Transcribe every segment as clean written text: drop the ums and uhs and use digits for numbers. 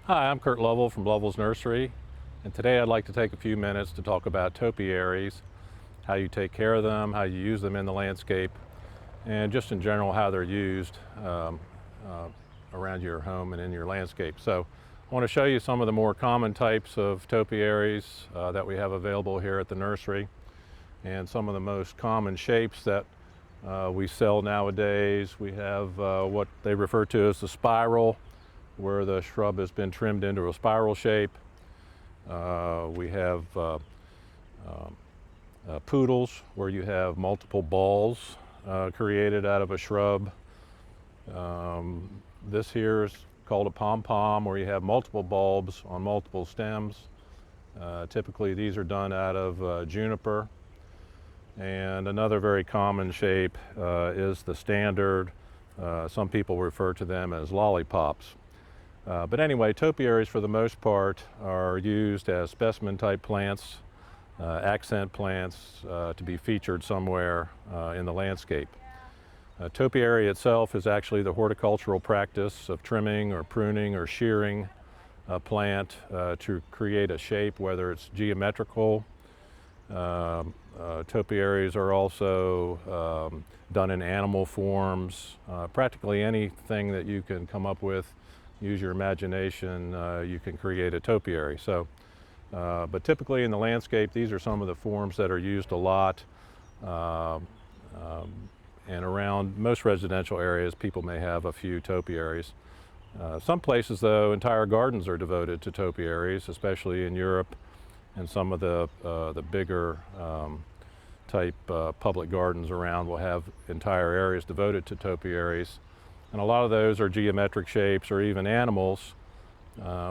Hi, I'm Kurt Lovell from Lovell's Nursery, and today I'd like to take a few minutes to talk about topiaries, how you take care of them, how you use them in the landscape, and just in general how they're used uh, around your home and in your landscape. So I want to show you some of the more common types of topiaries that we have available here at the nursery, and some of the most common shapes that we sell nowadays. We have what they refer to as the spiral, where the shrub has been trimmed into a spiral shape. We have poodles, where you have multiple balls created out of a shrub. This here is called a pom-pom, where you have multiple bulbs on multiple stems. Typically these are done out of juniper. And another very common shape is the standard. Some people refer to them as lollipops. But anyway, topiaries for the most part are used as specimen type plants, accent plants to be featured somewhere in the landscape. Topiary itself is actually the horticultural practice of trimming or pruning or shearing a plant to create a shape, whether it's geometrical. Topiaries are also done in animal forms. Practically anything that you can come up with, use your imagination, you can create a topiary. So, but typically in the landscape, these are some of the forms that are used a lot. And around most residential areas, people may have a few topiaries. Some places, though, entire gardens are devoted to topiaries, especially in Europe, and some of the bigger type public gardens around will have entire areas devoted to topiaries. And a lot of those are geometric shapes or even animals.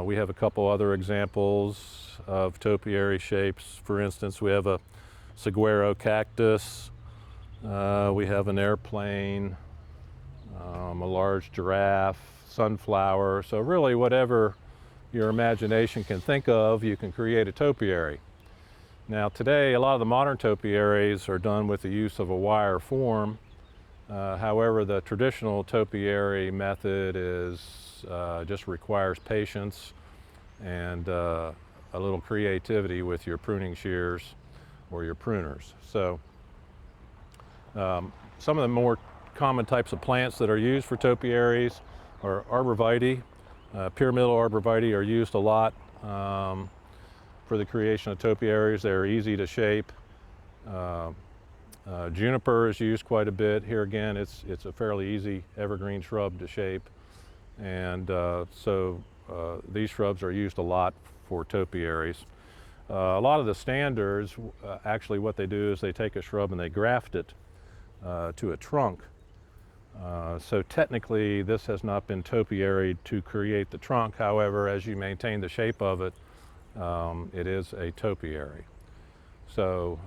We have a couple other examples of topiary shapes. For instance, we have a saguaro cactus, we have an airplane, a large giraffe, sunflower. So really whatever your imagination can think of, you can create a topiary. Now today, a lot of the modern topiaries are done with the use of a wire form. However, the traditional topiary method just requires patience and a little creativity with your pruning shears or your pruners. So some of the more common types of plants that are used for topiaries are arborvitae. Pyramidal arborvitae are used a lot for the creation of topiaries. They're easy to shape. Juniper is used quite a bit. Here again, it's a fairly easy evergreen shrub to shape. And these shrubs are used a lot for topiaries. A lot of the standards, actually what they do is they take a shrub and they graft it to a trunk. So technically this has not been topiaried to create the trunk. However, as you maintain the shape of it, it is a topiary. So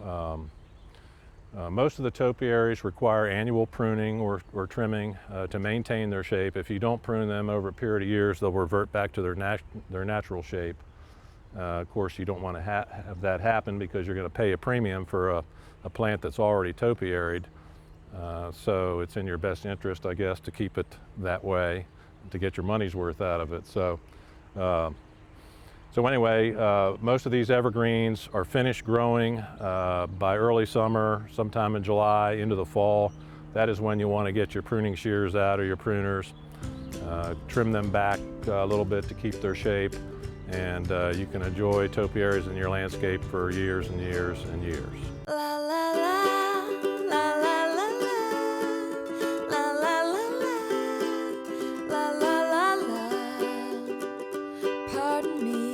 most of the topiaries require annual pruning or trimming to maintain their shape. If you don't prune them over a period of years, they'll revert back to their natural shape. Of course, you don't want to have that happen, because you're going to pay a premium for a plant that's already topiaried. So it's in your best interest, I guess, to keep it that way, to get your money's worth out of it. So anyway, most of these evergreens are finished growing by early summer, sometime in July into the fall. That is when you want to get your pruning shears out, or your pruners. Trim them back a little bit to keep their shape, and you can enjoy topiaries in your landscape for years and years and years. La la la, la la la la, la la la la, la la la la. Pardon me.